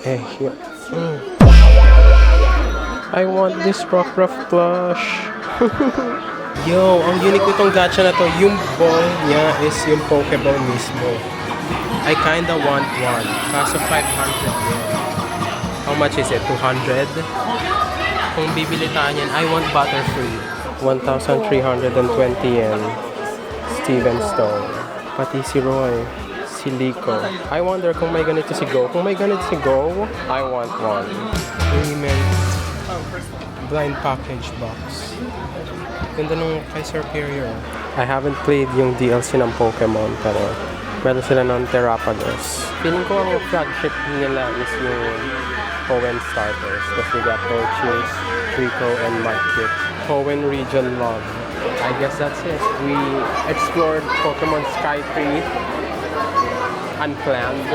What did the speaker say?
Eh, here. I want this rough plush. Yo, ang unique nitong gacha na to, yung ball niya is yung Pokeball mismo. I kinda want one. Kaso 500 yen. How much is it? 200? Kung bibili tayo niyan, I want Butterfree. 1,320 yen. Steven Stone. Pati si Roy. Si Lico. I wonder kung may ganito si Go. Kung may ganito si Go, I want one. Payment. Blind package box. Ganda nung kay Superior. I haven't played yung DLC ng Pokemon pero meron sila ng Terrapados. Feeling ko ang flagship nila is yung Hoenn starters. Tapos we got Torchies, Trico, and Mudkip. Hoenn Region Love. I guess that's it. We explored Pokemon Skytree unplanned.